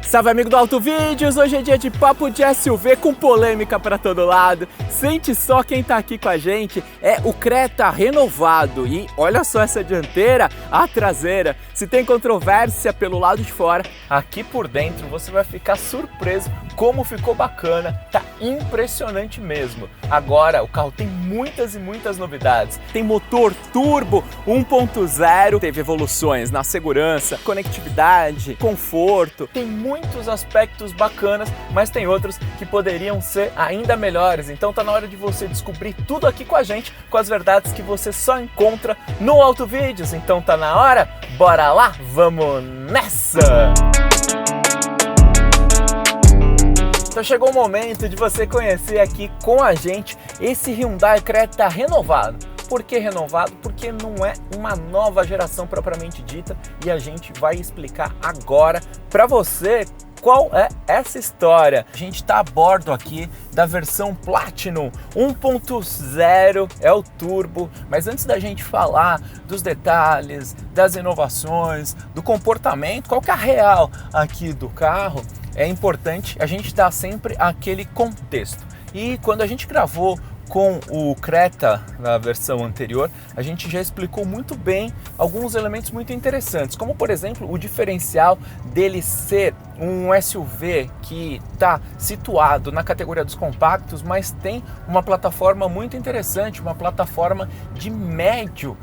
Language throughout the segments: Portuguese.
Salve amigo do Auto Vídeos, hoje é dia de papo de SUV com polêmica para todo lado. Sente só quem tá aqui com a gente, é o Creta renovado e olha só essa dianteira, a traseira. Se tem controvérsia pelo lado de fora, aqui por dentro você vai ficar surpreso como ficou bacana, tá impressionante mesmo. Agora o carro tem muitas e muitas novidades, tem motor turbo 1.0, teve evoluções na segurança, conectividade, conforto, tem muitos aspectos bacanas, mas tem outros que poderiam ser ainda melhores. Então tá na hora de você descobrir tudo aqui com a gente, com as verdades que você só encontra no Auto Vídeos. Então tá na hora, bora lá, vamos nessa! Então chegou o momento de você conhecer aqui com a gente esse Hyundai Creta renovado. Por que renovado? Porque não é uma nova geração propriamente dita e a gente vai explicar agora para você qual é essa história. A gente está a bordo aqui da versão Platinum 1.0, é o turbo, mas antes da gente falar dos detalhes, das inovações, do comportamento, qual que é a real aqui do carro, é importante a gente dar sempre aquele contexto. E quando a gente gravou com o Creta na versão anterior, a gente já explicou muito bem alguns elementos muito interessantes, como por exemplo o diferencial dele ser um SUV que está situado na categoria dos compactos, mas tem uma plataforma muito interessante, uma plataforma de médio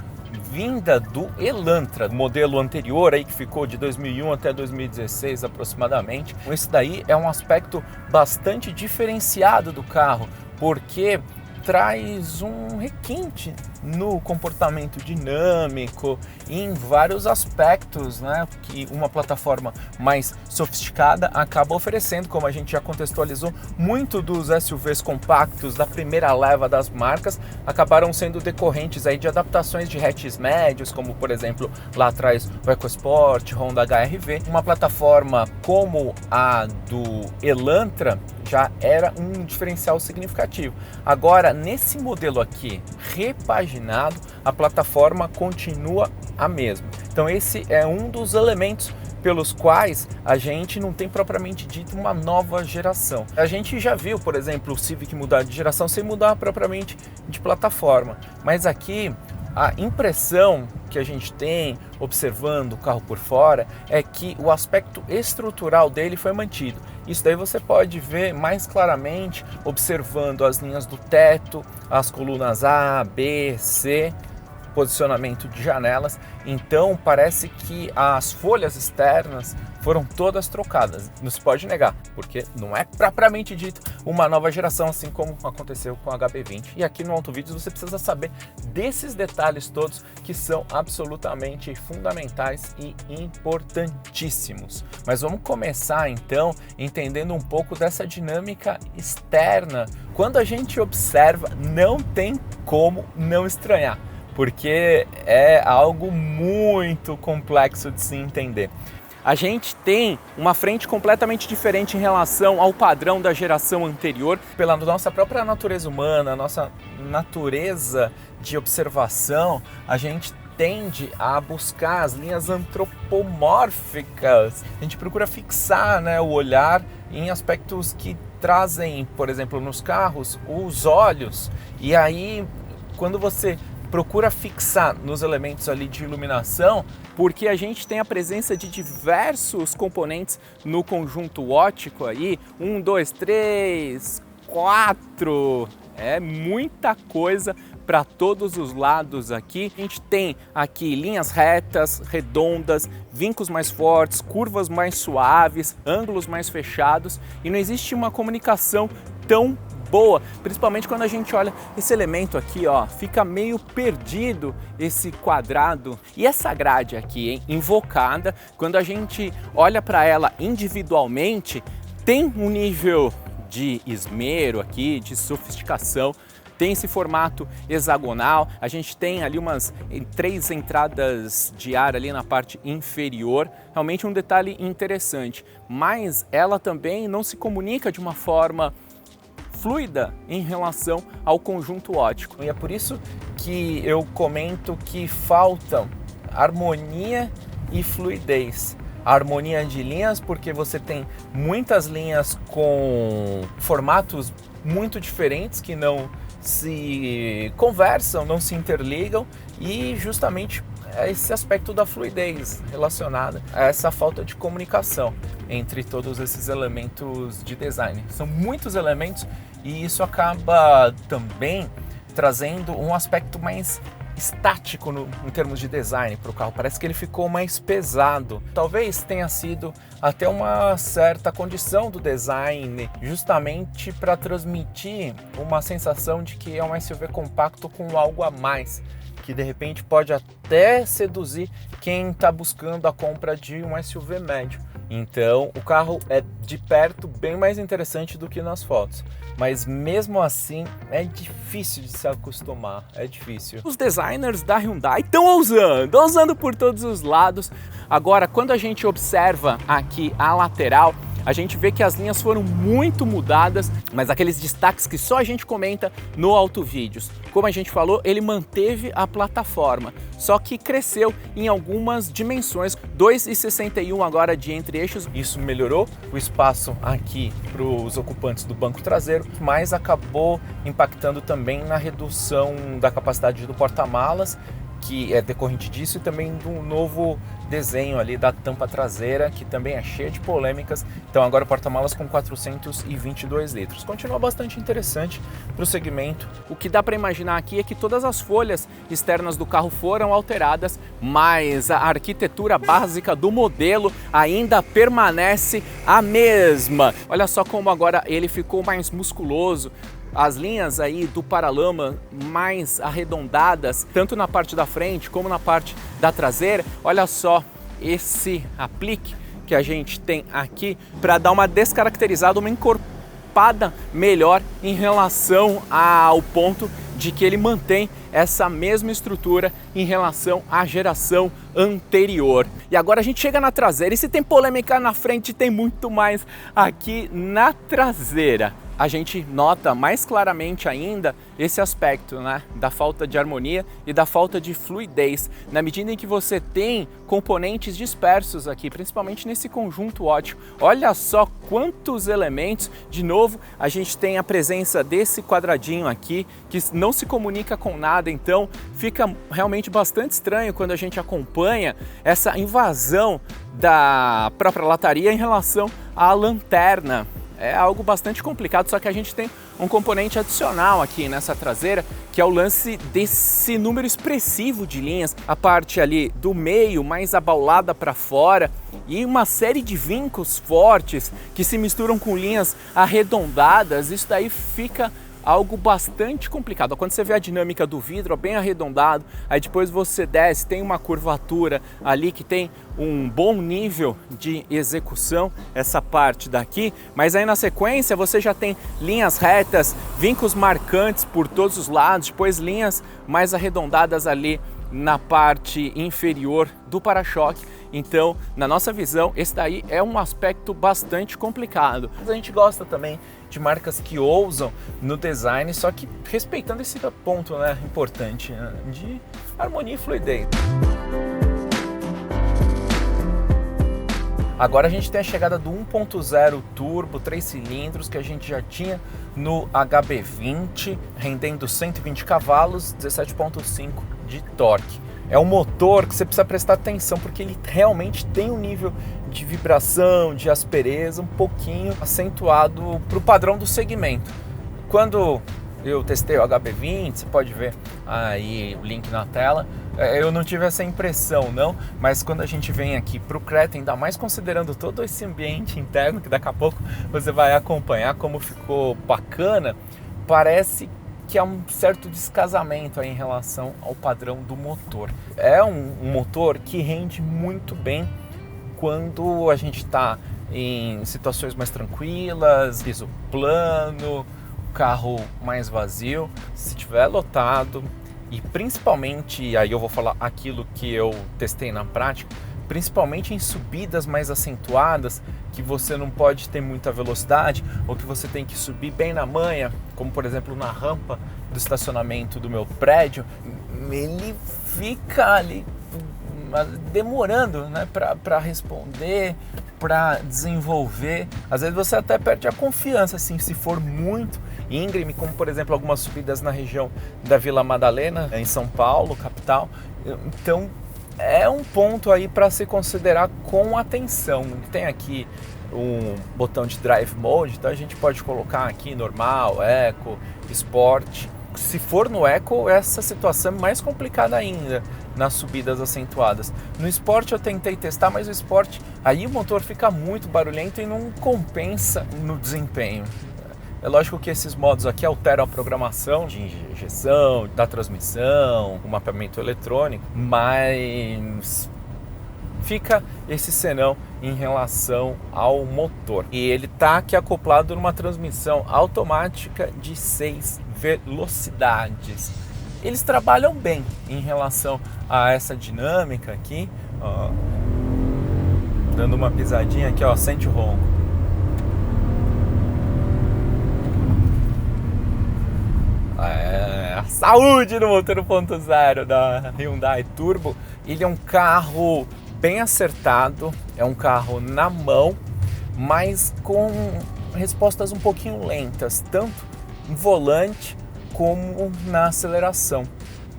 vinda do Elantra, modelo anterior aí que ficou de 2001 até 2016 aproximadamente. Esse daí é um aspecto bastante diferenciado do carro, porque traz um requinte no comportamento dinâmico, em vários aspectos, né, que uma plataforma mais sofisticada acaba oferecendo, como a gente já contextualizou. Muito dos SUVs compactos da primeira leva das marcas acabaram sendo decorrentes aí de adaptações de hatches médios, como por exemplo lá atrás o EcoSport, Honda HR-V. Uma plataforma como a do Elantra já era um diferencial significativo. Agora, nesse modelo aqui repaginado, a plataforma continua a mesma. Então esse é um dos elementos pelos quais a gente não tem propriamente dito uma nova geração. A gente já viu, por exemplo, o Civic mudar de geração sem mudar propriamente de plataforma, mas aqui a impressão que a gente tem observando o carro por fora é que o aspecto estrutural dele foi mantido. Isso daí você pode ver mais claramente observando as linhas do teto, as colunas A, B, C, posicionamento de janelas. Então parece que as folhas externas foram todas trocadas. Não se pode negar, porque não é propriamente dito uma nova geração, assim como aconteceu com a HB20. E aqui no Auto Vídeos você precisa saber desses detalhes todos que são absolutamente fundamentais e importantíssimos. Mas vamos começar então entendendo um pouco dessa dinâmica externa. Quando a gente observa, não tem como não estranhar, porque é algo muito complexo de se entender. A gente tem uma frente completamente diferente em relação ao padrão da geração anterior, pela nossa própria natureza humana, nossa natureza de observação. A gente tende a buscar as linhas antropomórficas. A gente procura fixar, né, o olhar em aspectos que trazem, por exemplo, nos carros, os olhos. E aí, quando você procura fixar nos elementos ali de iluminação, porque a gente tem a presença de diversos componentes no conjunto óptico aí, 1, 2, 3, 4, é muita coisa para todos os lados aqui. A gente tem aqui linhas retas, redondas, vincos mais fortes, curvas mais suaves, ângulos mais fechados, e não existe uma comunicação tão boa, principalmente quando a gente olha esse elemento aqui, ó, fica meio perdido esse quadrado. E essa grade aqui, hein, invocada, quando a gente olha para ela individualmente, tem um nível de esmero aqui, de sofisticação. Tem esse formato hexagonal, a gente tem ali umas 3 entradas de ar ali na parte inferior, realmente um detalhe interessante, mas ela também não se comunica de uma forma fluida em relação ao conjunto óptico. E é por isso que eu comento que faltam harmonia e fluidez. a harmonia de linhas, porque você tem muitas linhas com formatos muito diferentes que não se conversam, não se interligam, e justamente esse aspecto da fluidez relacionada a essa falta de comunicação entre todos esses elementos de design. São muitos elementos e isso acaba também trazendo um aspecto mais estático em termos de design para o carro. Parece que ele ficou mais pesado. Talvez tenha sido até uma certa condição do design, justamente para transmitir uma sensação de que é um SUV compacto com algo a mais, que de repente pode até seduzir quem está buscando a compra de um SUV médio. Então o carro é de perto bem mais interessante do que nas fotos, mas mesmo assim é difícil de se acostumar, é difícil. Os designers da Hyundai estão ousando por todos os lados. Agora, quando a gente observa aqui a lateral, a gente vê que as linhas foram muito mudadas, mas aqueles destaques que só a gente comenta no Autovídeos. Como a gente falou, ele manteve a plataforma, só que cresceu em algumas dimensões, 2,61 agora de entre-eixos. Isso melhorou o espaço aqui para os ocupantes do banco traseiro, mas acabou impactando também na redução da capacidade do porta-malas, que é decorrente disso, e também do novo desenho ali da tampa traseira, que também é cheia de polêmicas. Então agora o porta-malas com 422 litros. Continua bastante interessante para o segmento. O que dá para imaginar aqui é que todas as folhas externas do carro foram alteradas, mas a arquitetura básica do modelo ainda permanece a mesma. Olha só como agora ele ficou mais musculoso. As linhas aí do paralama mais arredondadas, tanto na parte da frente como na parte da traseira. Olha só esse aplique que a gente tem aqui para dar uma descaracterizada, uma encorpada melhor em relação ao ponto de que ele mantém essa mesma estrutura em relação à geração anterior. E agora a gente chega na traseira, e se tem polêmica na frente, tem muito mais aqui na traseira. A gente nota mais claramente ainda esse aspecto, né, da falta de harmonia e da falta de fluidez, na medida em que você tem componentes dispersos aqui, principalmente nesse conjunto ótico. Olha só quantos elementos. De novo, a gente tem a presença desse quadradinho aqui, que não se comunica com nada, então fica realmente bastante estranho quando a gente acompanha essa invasão da própria lataria em relação à lanterna. É algo bastante complicado, só que a gente tem um componente adicional aqui nessa traseira, que é o lance desse número expressivo de linhas, a parte ali do meio mais abaulada para fora, e uma série de vincos fortes que se misturam com linhas arredondadas. Isso daí fica algo bastante complicado. Quando você vê a dinâmica do vidro bem arredondado, aí depois você desce, tem uma curvatura ali que tem um bom nível de execução, essa parte daqui, mas aí na sequência você já tem linhas retas, vincos marcantes por todos os lados, depois linhas mais arredondadas ali na parte inferior do para-choque. Então, na nossa visão, esse daí é um aspecto bastante complicado. A gente gosta também de marcas que ousam no design, só que respeitando esse ponto, né, importante, né, de harmonia e fluidez. Agora a gente tem a chegada do 1.0 turbo, 3 cilindros, que a gente já tinha no HB20, rendendo 120 cavalos, 17.5 de torque. É um motor que você precisa prestar atenção, porque ele realmente tem um nível de vibração, de aspereza um pouquinho acentuado para o padrão do segmento. Quando eu testei o HB20, você pode ver aí o link na tela, eu não tive essa impressão não, mas quando a gente vem aqui para o Creta, ainda mais considerando todo esse ambiente interno, que daqui a pouco você vai acompanhar como ficou bacana, parece que há um certo descasamento aí em relação ao padrão do motor. É um motor que rende muito bem quando a gente está em situações mais tranquilas, piso plano, carro mais vazio. Se tiver lotado, e principalmente, aí eu vou falar aquilo que eu testei na prática, principalmente em subidas mais acentuadas, que você não pode ter muita velocidade, ou que você tem que subir bem na manha, como por exemplo na rampa do estacionamento do meu prédio, ele fica ali mas demorando, né, para responder, para desenvolver. Às vezes você até perde a confiança, assim, se for muito íngreme, como por exemplo algumas subidas na região da Vila Madalena, em São Paulo, capital. Então é um ponto aí para se considerar com atenção. Tem aqui um botão de Drive Mode, então a gente pode colocar aqui normal, Eco, Sport. Se for no Eco, essa situação é mais complicada ainda nas subidas acentuadas. No Sport eu tentei testar, mas o Sport, aí o motor fica muito barulhento e não compensa no desempenho. É lógico que esses modos aqui alteram a programação de injeção, da transmissão, o mapeamento eletrônico, mas fica esse senão em relação ao motor. E ele está aqui acoplado numa transmissão automática de 6 velocidades. Eles trabalham bem em relação a essa dinâmica aqui, ó. Dando uma pisadinha aqui, ó, sente o ronco. Saúde no motor 1.0 da Hyundai Turbo. Ele é um carro bem acertado, é um carro na mão, mas com respostas um pouquinho lentas, tanto no volante como na aceleração.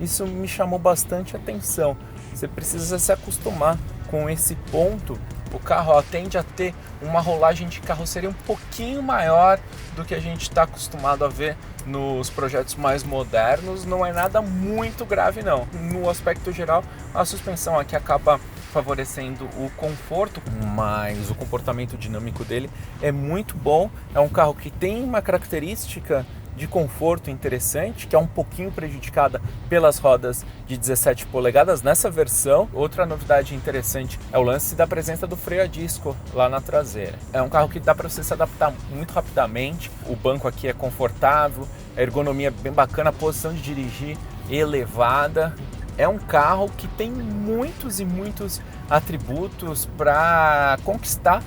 Isso me chamou bastante atenção. Você precisa se acostumar com esse ponto. O carro tende a ter uma rolagem de carroceria um pouquinho maior do que a gente está acostumado a ver nos projetos mais modernos. Não é nada muito grave não. No aspecto geral, a suspensão aqui acaba favorecendo o conforto, mas o comportamento dinâmico dele é muito bom. É um carro que tem uma característica de conforto interessante, que é um pouquinho prejudicada pelas rodas de 17 polegadas nessa versão. Outra novidade interessante é o lance da presença do freio a disco lá na traseira. É um carro que dá para você se adaptar muito rapidamente, o banco aqui é confortável, a ergonomia é bem bacana, a posição de dirigir elevada. É um carro que tem muitos e muitos atributos para conquistar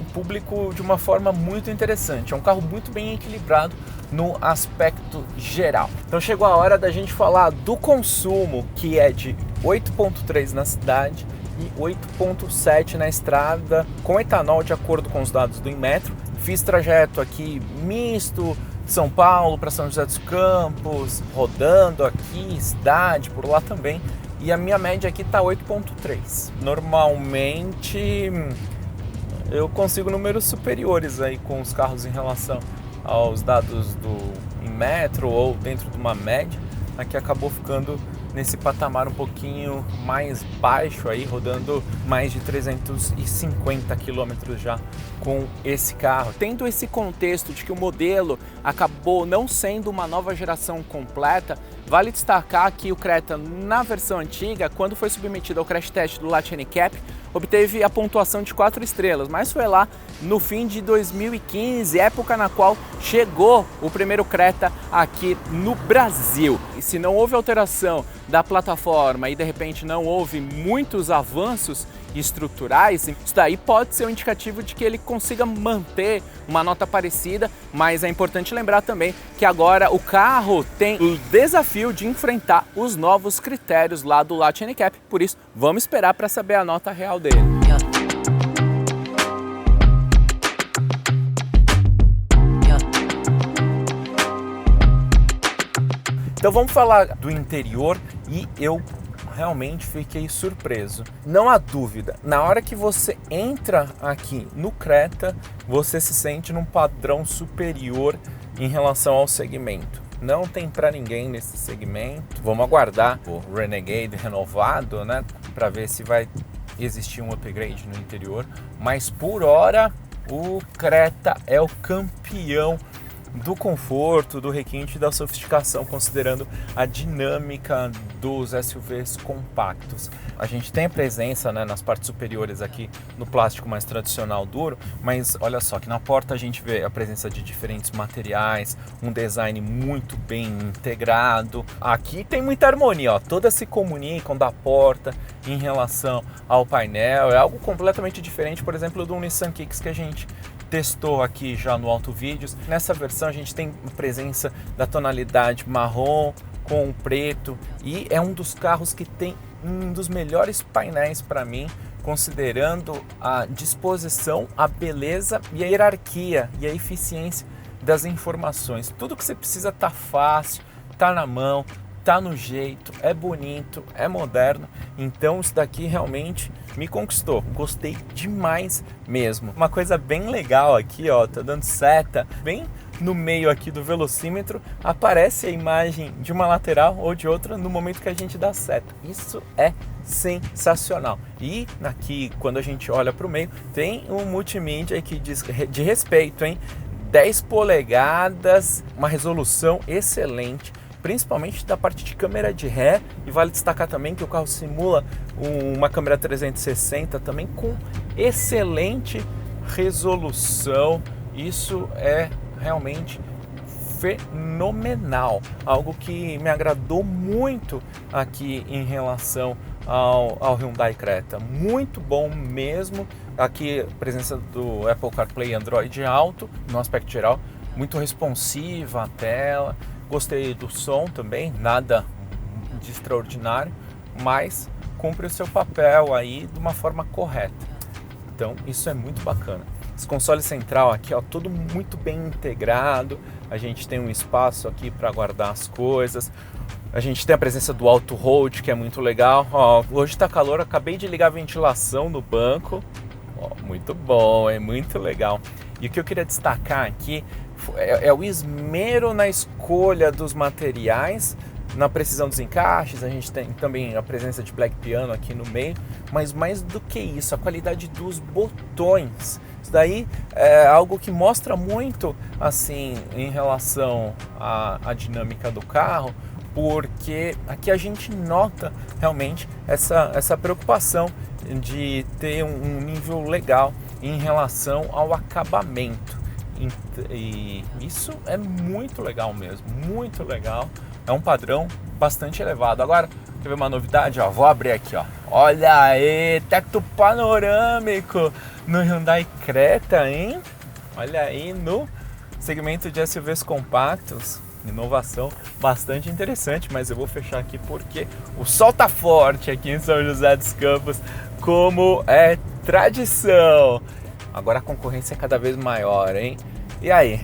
o público de uma forma muito interessante. É um carro muito bem equilibrado no aspecto geral. Então chegou a hora da gente falar do consumo, que é de 8,3 na cidade e 8,7 na estrada, com etanol, de acordo com os dados do Inmetro. Fiz trajeto aqui misto, São Paulo para São José dos Campos, rodando aqui, cidade, por lá também. E a minha média aqui está 8,3. Normalmente eu consigo números superiores aí com os carros em relação aos dados do Inmetro ou dentro de uma média. Aqui acabou ficando nesse patamar um pouquinho mais baixo aí, rodando mais de 350 km já com esse carro. Tendo esse contexto de que o modelo acabou não sendo uma nova geração completa, vale destacar que o Creta, na versão antiga, quando foi submetido ao crash test do Latin NCAP, obteve a pontuação de 4 estrelas, mas foi lá no fim de 2015, época na qual chegou o primeiro Creta aqui no Brasil. E se não houve alteração da plataforma e de repente não houve muitos avanços estruturais, isso daí pode ser um indicativo de que ele consiga manter uma nota parecida, mas é importante lembrar também que agora o carro tem o desafio de enfrentar os novos critérios lá do Latin NCAP, por isso vamos esperar para saber a nota real dele. Então vamos falar do interior e eu realmente fiquei surpreso. Não há dúvida, na hora que você entra aqui no Creta, você se sente num padrão superior em relação ao segmento. Não tem para ninguém nesse segmento. Vamos aguardar o Renegade renovado, né, para ver se vai existir um upgrade no interior. Mas por hora, o Creta é o campeão do conforto, do requinte e da sofisticação, considerando a dinâmica dos SUVs compactos. A gente tem presença, né, nas partes superiores aqui no plástico mais tradicional duro, mas olha só que na porta a gente vê a presença de diferentes materiais, um design muito bem integrado. Aqui tem muita harmonia, ó, todas se comunicam da porta em relação ao painel. É algo completamente diferente, por exemplo, do Nissan Kicks que a gente testou aqui já no Auto Vídeos. Nessa versão a gente tem a presença da tonalidade marrom com o preto e é um dos carros que tem um dos melhores painéis para mim, considerando a disposição, a beleza e a hierarquia e a eficiência das informações. Tudo que você precisa tá fácil, tá na mão, tá no jeito, é bonito, é moderno. Então isso daqui realmente me conquistou. Gostei demais mesmo. Uma coisa bem legal aqui, ó, tá dando seta bem no meio aqui do velocímetro, aparece a imagem de uma lateral ou de outra no momento que a gente dá seta. Isso é sensacional. E aqui, quando a gente olha para o meio, tem um multimídia aqui de respeito, hein? 10 polegadas, uma resolução excelente, principalmente da parte de câmera de ré, e vale destacar também que o carro simula uma câmera 360 também com excelente resolução. Isso é realmente fenomenal, algo que me agradou muito aqui em relação ao Hyundai Creta, muito bom mesmo. Aqui a presença do Apple CarPlay e Android Auto no aspecto geral, muito responsiva a tela. Gostei do som também, nada de extraordinário, mas cumpre o seu papel aí de uma forma correta. Então isso é muito bacana. Esse console central aqui, ó, tudo muito bem integrado. A gente tem um espaço aqui para guardar as coisas. A gente tem a presença do Auto Hold, que é muito legal. Ó, hoje tá calor, acabei de ligar a ventilação no banco. Ó, muito bom, é muito legal. E o que eu queria destacar aqui é o esmero na escolha dos materiais, na precisão dos encaixes. A gente tem também a presença de Black Piano aqui no meio, mas mais do que isso, a qualidade dos botões. Isso daí é algo que mostra muito assim em relação à dinâmica do carro, porque aqui a gente nota realmente essa preocupação de ter um nível legal em relação ao acabamento. E isso é muito legal mesmo, muito legal. É um padrão bastante elevado. Agora, quer ver uma novidade? Ó, vou abrir aqui, ó. Olha aí, teto panorâmico no Hyundai Creta, hein? Olha aí, no segmento de SUVs compactos. Inovação bastante interessante, mas eu vou fechar aqui porque o sol tá forte aqui em São José dos Campos, como é tradição. Agora a concorrência é cada vez maior, hein? E aí,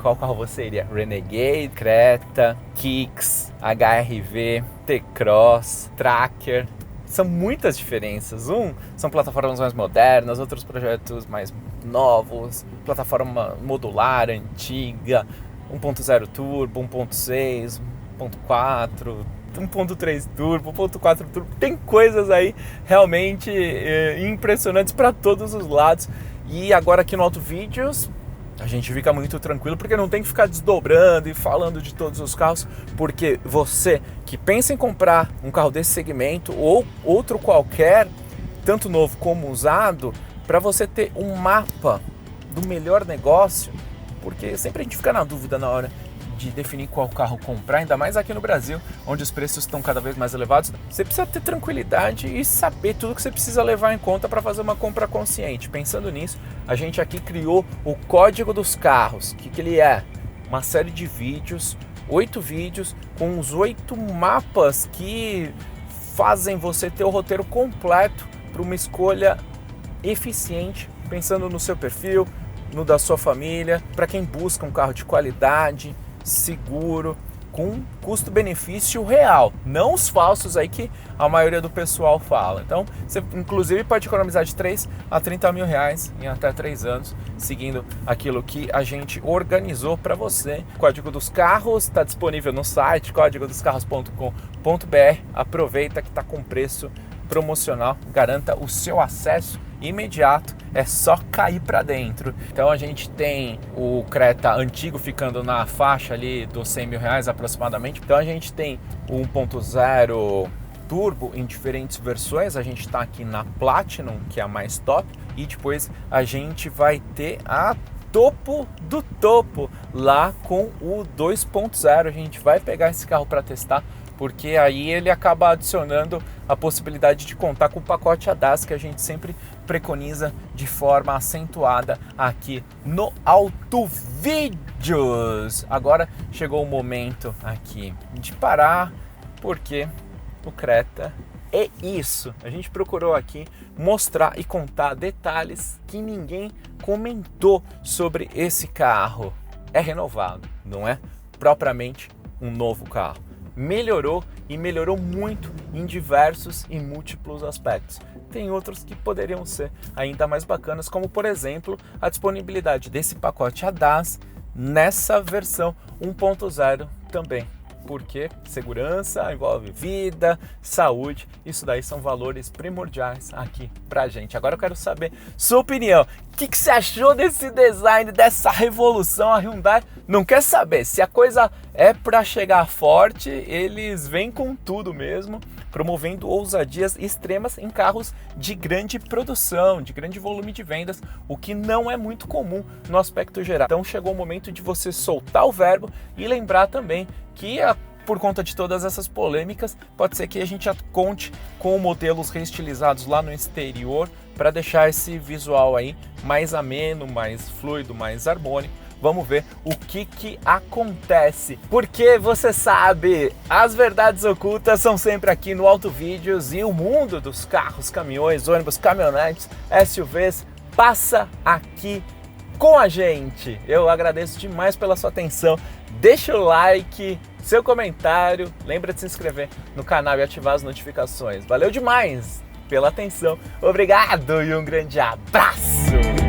qual carro você iria? Renegade, Creta, Kicks, HR-V, T-Cross, Tracker? São muitas diferenças. São plataformas mais modernas, outros projetos mais novos, plataforma modular, antiga, 1.0 turbo, 1.6, 1.4, 1.3 turbo, 1.4 turbo. Tem coisas aí realmente impressionantes para todos os lados. E agora aqui no Auto Vídeos a gente fica muito tranquilo, porque não tem que ficar desdobrando e falando de todos os carros, porque você que pensa em comprar um carro desse segmento ou outro qualquer, tanto novo como usado, para você ter um mapa do melhor negócio, porque sempre a gente fica na dúvida na hora de definir qual carro comprar, ainda mais aqui no Brasil, onde os preços estão cada vez mais elevados. Você precisa ter tranquilidade e saber tudo que você precisa levar em conta para fazer uma compra consciente. Pensando nisso, a gente aqui criou o Código dos Carros. O que ele é? Uma série de vídeos, 8 vídeos, com os 8 mapas que fazem você ter o roteiro completo para uma escolha eficiente, pensando no seu perfil, no da sua família, para quem busca um carro de qualidade, seguro, com custo-benefício real, não os falsos aí que a maioria do pessoal fala. Então, você inclusive pode economizar de 3 a 30 mil reais em até 3 anos, seguindo aquilo que a gente organizou para você. O Código dos Carros está disponível no site códigodoscarros.com.br. Aproveita que está com preço promocional, garanta o seu acesso imediato, é só cair para dentro. Então a gente tem o Creta antigo ficando na faixa ali dos 100 mil reais aproximadamente. Então a gente tem o 1.0 turbo em diferentes versões. A gente está aqui na Platinum, que é a mais top, e depois a gente vai ter a topo do topo lá com o 2.0. A gente vai pegar esse carro para testar, porque aí ele acaba adicionando a possibilidade de contar com o pacote ADAS que a gente sempre preconiza de forma acentuada aqui no Auto Vídeos. Agora chegou o momento aqui de parar, porque o Creta é isso. A gente procurou aqui mostrar e contar detalhes que ninguém comentou sobre esse carro. É renovado, não é propriamente um novo carro. Melhorou e melhorou muito em diversos e múltiplos aspectos. Tem outros que poderiam ser ainda mais bacanas, como por exemplo a disponibilidade desse pacote ADAS nessa versão 1.0 também. Porque segurança envolve vida, saúde, isso daí são valores primordiais aqui pra gente. Agora eu quero saber sua opinião. O que você achou desse design, dessa revolução? A Hyundai não quer saber se a coisa é para chegar forte, eles vêm com tudo mesmo, promovendo ousadias extremas em carros de grande produção, de grande volume de vendas, o que não é muito comum no aspecto geral. Então chegou o momento de você soltar o verbo e lembrar também que por conta de todas essas polêmicas, pode ser que a gente conte com modelos reestilizados lá no exterior para deixar esse visual aí mais ameno, mais fluido, mais harmônico. Vamos ver o que acontece. Porque você sabe, as verdades ocultas são sempre aqui no Auto Vídeos e o mundo dos carros, caminhões, ônibus, caminhonetes, SUVs passa aqui com a gente. Eu agradeço demais pela sua atenção. Deixa o like, seu comentário, lembra de se inscrever no canal e ativar as notificações. Valeu demais pela atenção, obrigado e um grande abraço!